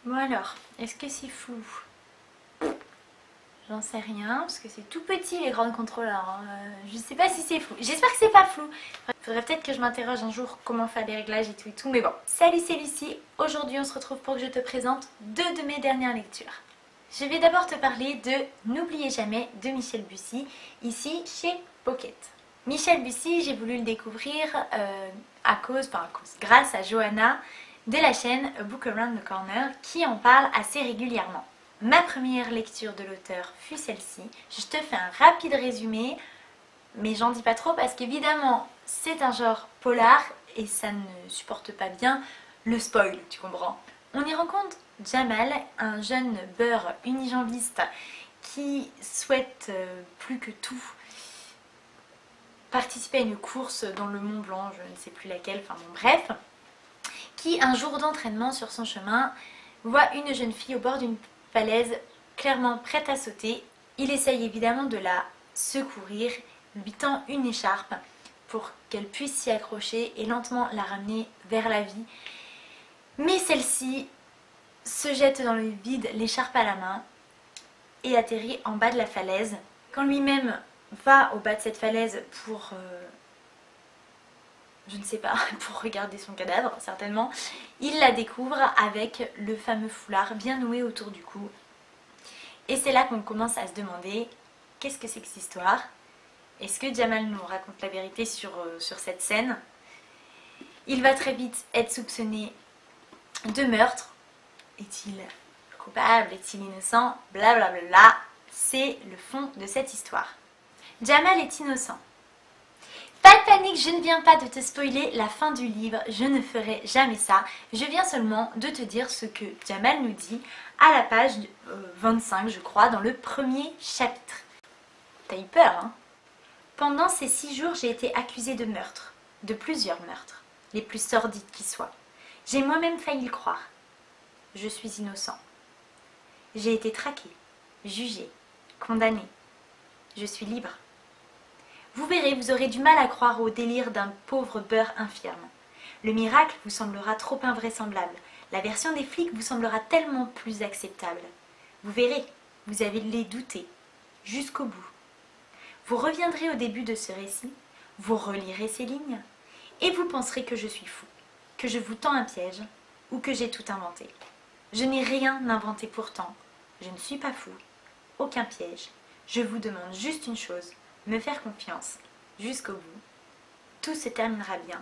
Bon alors, est-ce que c'est flou? J'en sais rien, parce que c'est tout petit les grands contrôleurs. Hein. Je sais pas si c'est flou. J'espère que c'est pas flou. Faudrait peut-être que je m'interroge un jour comment faire les réglages et tout, mais bon. Salut, c'est Lucie. Aujourd'hui, on se retrouve pour que je te présente deux de mes dernières lectures. Je vais d'abord te parler de N'oubliez jamais de Michel Bussy, ici chez Pocket. Michel Bussy, j'ai voulu le découvrir grâce à Johanna de la chaîne A Book Around the Corner qui en parle assez régulièrement. Ma première lecture de l'auteur fut celle-ci. Je te fais un rapide résumé, mais j'en dis pas trop parce qu'évidemment c'est un genre polar et ça ne supporte pas bien le spoil, tu comprends. On y rencontre Jamal, un jeune beurre unijambiste qui souhaite plus que tout participer à une course dans le Mont Blanc, je ne sais plus laquelle, enfin bon bref, qui un jour d'entraînement sur son chemin voit une jeune fille au bord d'une falaise clairement prête à sauter. Il essaye évidemment de la secourir, lui tend une écharpe pour qu'elle puisse s'y accrocher et lentement la ramener vers la vie. Mais celle-ci se jette dans le vide, l'écharpe à la main, et atterrit en bas de la falaise. Quand lui-même va au bas de cette falaise pour, je ne sais pas, pour regarder son cadavre certainement, il la découvre avec le fameux foulard bien noué autour du cou. Et c'est là qu'on commence à se demander, qu'est-ce que c'est que cette histoire? Est-ce que Jamal nous raconte la vérité sur cette scène? Il va très vite être soupçonné de meurtre. Est-il coupable? Est-il innocent? Blablabla. C'est le fond de cette histoire. Jamal est innocent. Pas de panique, je ne viens pas de te spoiler la fin du livre, je ne ferai jamais ça. Je viens seulement de te dire ce que Jamal nous dit à la page 25, je crois, dans le premier chapitre. T'as eu peur, hein? Pendant ces 6 jours, j'ai été accusée de meurtre, de plusieurs meurtres, les plus sordides qui soient. J'ai moi-même failli le croire. Je suis innocent. J'ai été traquée, jugée, condamnée. Je suis libre. Vous verrez, vous aurez du mal à croire au délire d'un pauvre beurre infirme. Le miracle vous semblera trop invraisemblable. La version des flics vous semblera tellement plus acceptable. Vous verrez, vous allez douter, jusqu'au bout. Vous reviendrez au début de ce récit, vous relirez ces lignes, et vous penserez que je suis fou, que je vous tends un piège, ou que j'ai tout inventé. Je n'ai rien inventé pourtant, je ne suis pas fou, aucun piège. Je vous demande juste une chose, me faire confiance, jusqu'au bout. Tout se terminera bien,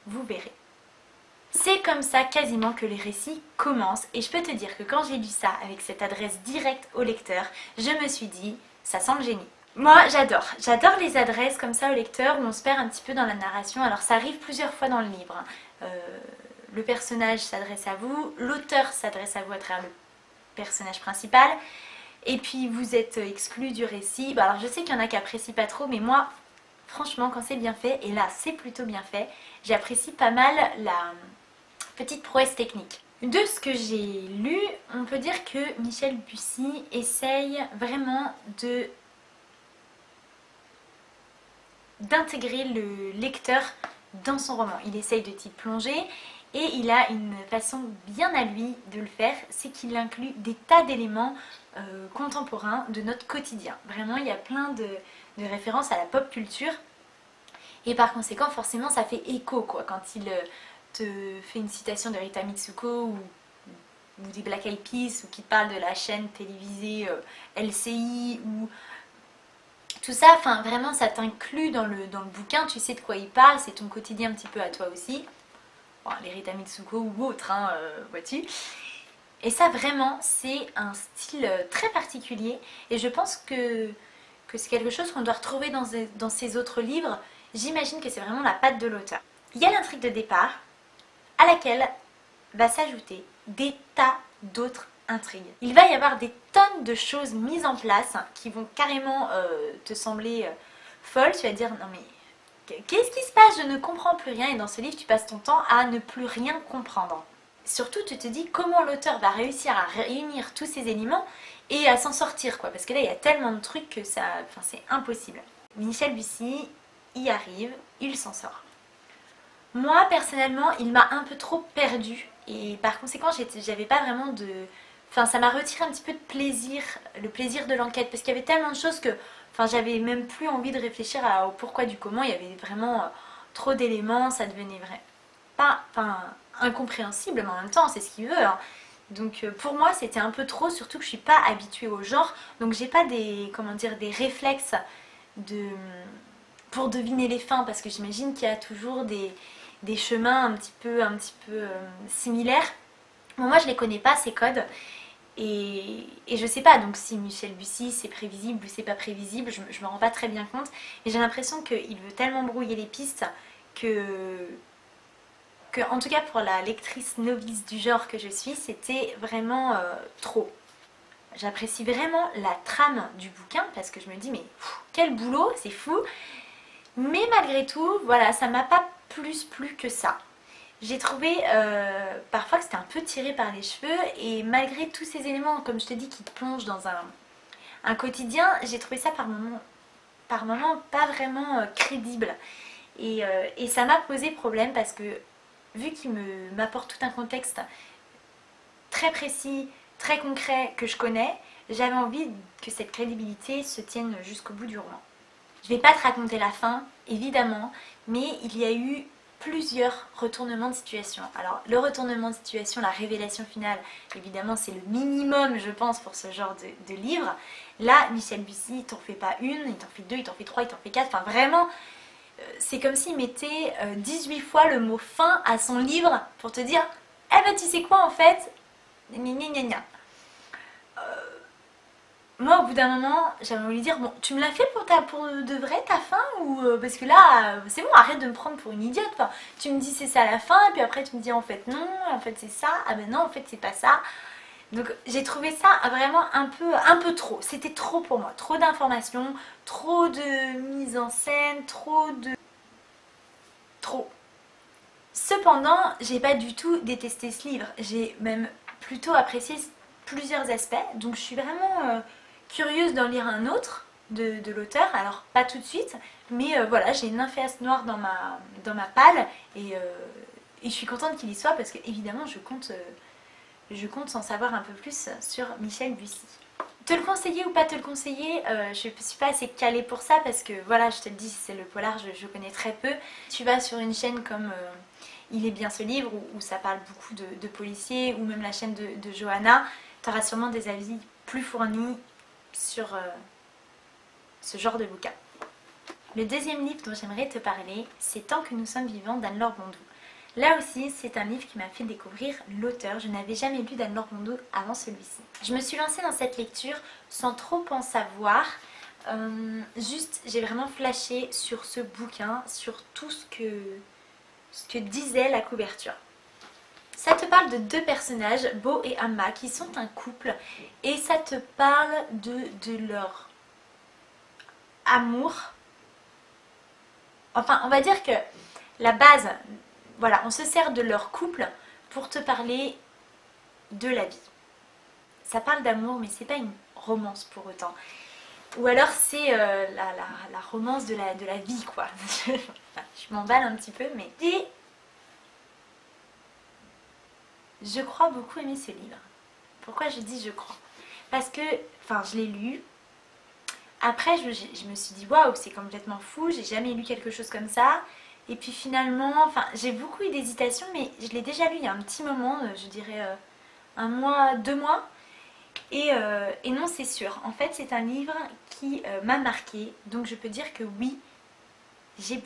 vous verrez. C'est comme ça quasiment que les récits commencent, et je peux te dire que quand j'ai lu ça avec cette adresse directe au lecteur, je me suis dit, ça sent le génie. Moi j'adore les adresses comme ça au lecteur où on se perd un petit peu dans la narration. Alors ça arrive plusieurs fois dans le livre. Le personnage s'adresse à vous, l'auteur s'adresse à vous à travers le personnage principal. Et puis vous êtes exclu du récit. Bon, alors je sais qu'il y en a qui apprécient pas trop, mais moi, franchement, quand c'est bien fait, et là c'est plutôt bien fait, j'apprécie pas mal la petite prouesse technique. De ce que j'ai lu, on peut dire que Michel Bussy essaye vraiment d'intégrer le lecteur dans son roman. Il essaye de t'y plonger. Et il a une façon bien à lui de le faire, c'est qu'il inclut des tas d'éléments contemporains de notre quotidien. Vraiment, il y a plein de références à la pop culture. Et par conséquent, forcément, ça fait écho quoi, quand il te fait une citation de Rita Mitsuko ou des Black Eyed Peas, ou qui parle de la chaîne télévisée LCI, ou tout ça, enfin vraiment, ça t'inclut dans le bouquin, tu sais de quoi il parle, c'est ton quotidien un petit peu à toi aussi. Bon, les Rita Mitsuko ou autres, hein, vois-tu. Et ça vraiment, c'est un style très particulier. Et je pense que c'est quelque chose qu'on doit retrouver dans ces autres livres. J'imagine que c'est vraiment la patte de l'auteur. Il y a l'intrigue de départ, à laquelle va s'ajouter des tas d'autres intrigues. Il va y avoir des tonnes de choses mises en place qui vont carrément te sembler folles. Tu vas dire, non mais qu'est-ce qui se passe? Je ne comprends plus rien. Et dans ce livre, tu passes ton temps à ne plus rien comprendre. Surtout, tu te dis comment l'auteur va réussir à réunir tous ces éléments et à s'en sortir, quoi. Parce que là, il y a tellement de trucs que c'est impossible. Michel Bussy y arrive, il s'en sort. Moi, personnellement, il m'a un peu trop perdue et par conséquent j'avais pas vraiment de... Enfin ça m'a retiré un petit peu de plaisir, le plaisir de l'enquête, parce qu'il y avait tellement de choses que enfin j'avais même plus envie de réfléchir au pourquoi du comment, il y avait vraiment trop d'éléments, ça devenait vrai. Pas, enfin, incompréhensible, mais en même temps c'est ce qu'il veut. Hein. Donc pour moi c'était un peu trop, surtout que je suis pas habituée au genre, donc j'ai pas des, comment dire, des réflexes de, pour deviner les fins, parce que j'imagine qu'il y a toujours des chemins un petit peu similaires. Bon, moi je les connais pas ces codes, et je sais pas donc si Michel Bussy c'est prévisible ou c'est pas prévisible, je me rends pas très bien compte, mais j'ai l'impression qu'il veut tellement brouiller les pistes que en tout cas pour la lectrice novice du genre que je suis, c'était vraiment trop. J'apprécie vraiment la trame du bouquin parce que je me dis mais quel boulot, c'est fou. Mais malgré tout, voilà, ça m'a pas plus plu que ça. J'ai trouvé parfois que c'était un peu tiré par les cheveux, et malgré tous ces éléments, comme je te dis, qui te plongent dans un quotidien, j'ai trouvé ça par moments pas vraiment crédible. Et ça m'a posé problème parce que vu qu'il m'apporte tout un contexte très précis, très concret que je connais, j'avais envie que cette crédibilité se tienne jusqu'au bout du roman. Je vais pas te raconter la fin, évidemment, mais il y a eu plusieurs retournements de situation. Alors le retournement de situation, la révélation finale, évidemment c'est le minimum je pense pour ce genre de livre. Là, Michel Bussy, il t'en fait pas une, il t'en fait deux, il t'en fait trois, il t'en fait quatre, enfin vraiment, c'est comme s'il mettait 18 fois le mot fin à son livre pour te dire « Eh ben tu sais quoi en fait, gna gna gna gna ». Moi, au bout d'un moment, j'avais envie de lui dire bon, tu me l'as fait pour de vrai ta fin ou parce que là, c'est bon, arrête de me prendre pour une idiote. Enfin, tu me dis c'est ça la fin, et puis après tu me dis en fait non, en fait c'est ça, ah ben non, en fait c'est pas ça. Donc j'ai trouvé ça vraiment un peu trop. C'était trop pour moi, trop d'informations, trop de mise en scène, trop. Cependant, j'ai pas du tout détesté ce livre. J'ai même plutôt apprécié plusieurs aspects. Donc je suis vraiment curieuse d'en lire un autre de l'auteur. Alors pas tout de suite, mais voilà, j'ai une nymphéas noire dans ma palle, et je suis contente qu'il y soit parce que évidemment je compte en savoir un peu plus sur Michel Bussy. Te le conseiller ou pas te le conseiller, je ne suis pas assez calée pour ça parce que voilà, je te le dis, c'est le polar, je connais très peu. Tu vas sur une chaîne comme Il est bien ce livre où ça parle beaucoup de policiers, ou même la chaîne de Johanna, tu auras sûrement des avis plus fournis sur ce genre de bouquin. Le deuxième livre dont j'aimerais te parler, c'est Tant que nous sommes vivants d'Anne-Laure Bondou. Là aussi, c'est un livre qui m'a fait découvrir l'auteur. Je n'avais jamais lu d'Anne-Laure Bondou avant celui-ci. Je me suis lancée dans cette lecture sans trop en savoir. Juste, j'ai vraiment flashé sur ce bouquin, sur tout ce que disait la couverture. Ça te parle de deux personnages, Beau et Amma, qui sont un couple, et ça te parle de leur amour. Enfin, on va dire que la base, voilà, on se sert de leur couple pour te parler de la vie. Ça parle d'amour, mais c'est pas une romance pour autant. Ou alors c'est la romance de la vie, quoi. Je m'emballe un petit peu, mais... Et je crois beaucoup aimer ce livre. Pourquoi je dis je crois? Parce que, enfin, je l'ai lu. Après, je me suis dit, waouh, c'est complètement fou, j'ai jamais lu quelque chose comme ça. Et puis finalement, enfin, j'ai beaucoup eu d'hésitation, mais je l'ai déjà lu il y a un petit moment, je dirais un mois, 2 mois. Et non, c'est sûr. En fait, c'est un livre qui m'a marqué. Donc je peux dire que oui, j'ai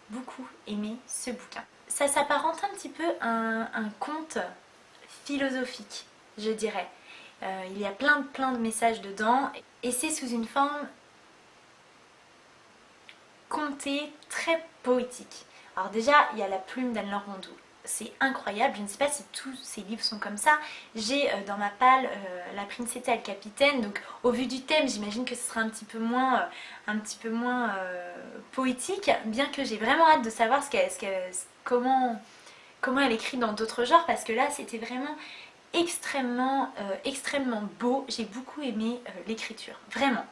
beaucoup aimé ce bouquin. Ça s'apparente un petit peu à un conte philosophique, je dirais. Il y a plein de messages dedans. Et c'est sous une forme contée, très poétique. Alors déjà, il y a la plume d'Anne-Laure Bondou. C'est incroyable, je ne sais pas si tous ces livres sont comme ça. J'ai dans ma palle La Principessa et le Capitaine, donc au vu du thème, j'imagine que ce sera un petit peu moins poétique, bien que j'ai vraiment hâte de savoir comment elle écrit dans d'autres genres, parce que là c'était vraiment extrêmement beau. J'ai beaucoup aimé l'écriture, vraiment.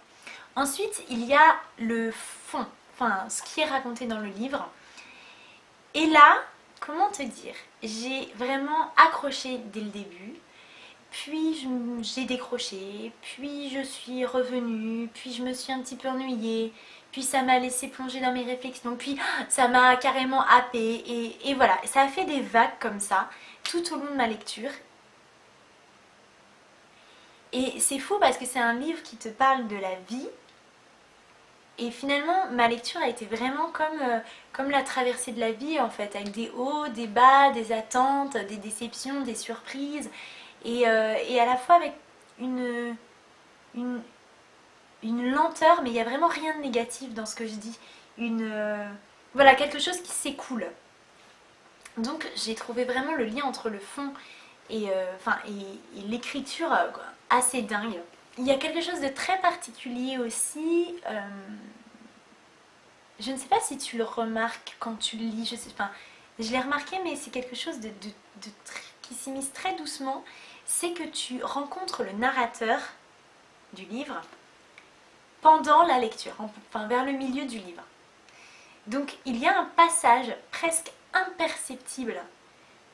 Ensuite, il y a le fond, enfin ce qui est raconté dans le livre. Et là, comment te dire, j'ai vraiment accroché dès le début, puis j'ai décroché, puis je suis revenue, puis je me suis un petit peu ennuyée, puis ça m'a laissé plonger dans mes réflexions, puis ça m'a carrément happée, et voilà, ça a fait des vagues comme ça, tout au long de ma lecture. Et c'est fou parce que c'est un livre qui te parle de la vie. Et finalement, ma lecture a été vraiment comme la traversée de la vie en fait, avec des hauts, des bas, des attentes, des déceptions, des surprises. Et à la fois avec une, une, une lenteur, mais il n'y a vraiment rien de négatif dans ce que je dis. Voilà, quelque chose qui s'écoule. Donc j'ai trouvé vraiment le lien entre le fond et l'écriture assez dingue. Il y a quelque chose de très particulier aussi. Je ne sais pas si tu le remarques quand tu le lis. Je l'ai remarqué, mais c'est quelque chose qui s'immisce très doucement. C'est que tu rencontres le narrateur du livre pendant la lecture, vers le milieu du livre. Donc il y a un passage presque imperceptible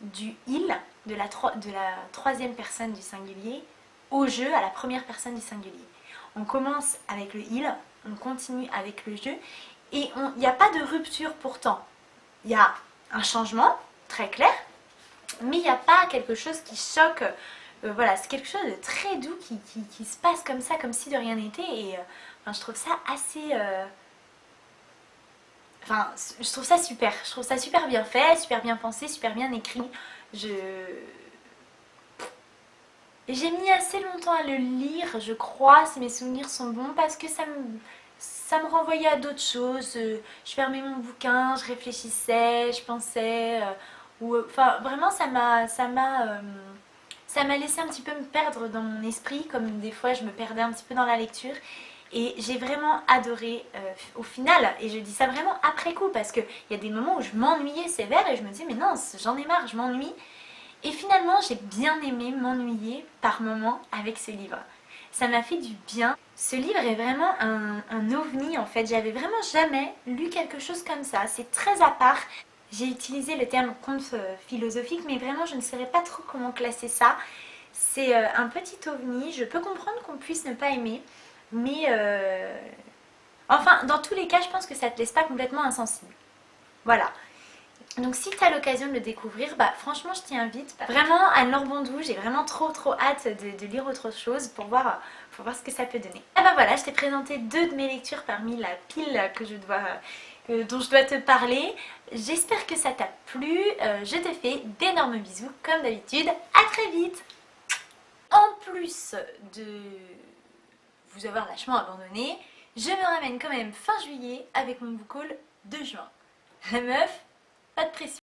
du il, de la troisième personne du singulier, au je, à la première personne du singulier. On commence avec le il, on continue avec le je, et il n'y a pas de rupture pourtant. Il y a un changement très clair, mais il n'y a pas quelque chose qui choque. Voilà, c'est quelque chose de très doux qui se passe comme ça, comme si de rien n'était, et je trouve ça assez... je trouve ça super. Je trouve ça super bien fait, super bien pensé, super bien écrit. J'ai mis assez longtemps à le lire, je crois, si mes souvenirs sont bons, parce que ça me renvoyait à d'autres choses. Je fermais mon bouquin, je réfléchissais, je pensais. Vraiment, ça m'a laissé un petit peu me perdre dans mon esprit, comme des fois je me perdais un petit peu dans la lecture. Et j'ai vraiment adoré au final, et je dis ça vraiment après coup, parce qu'il y a des moments où je m'ennuyais sévère et je me disais mais non, j'en ai marre, je m'ennuie. Et finalement, j'ai bien aimé m'ennuyer par moments avec ce livre. Ça m'a fait du bien. Ce livre est vraiment un ovni en fait. J'avais vraiment jamais lu quelque chose comme ça. C'est très à part. J'ai utilisé le terme conte philosophique, mais vraiment je ne saurais pas trop comment classer ça. C'est un petit ovni. Je peux comprendre qu'on puisse ne pas aimer, mais enfin, dans tous les cas, je pense que ça ne te laisse pas complètement insensible. Voilà. Donc si tu as l'occasion de le découvrir, franchement je t'y invite. Vraiment, Anne-Laure Bondou, j'ai vraiment trop hâte de lire autre chose pour voir ce que ça peut donner. Et voilà, je t'ai présenté 2 de mes lectures parmi la pile dont je dois te parler. J'espère que ça t'a plu. Je te fais d'énormes bisous comme d'habitude. À très vite. En plus de vous avoir lâchement abandonné, je me ramène quand même fin juillet avec mon book haul de juin. La meuf, pas de pression.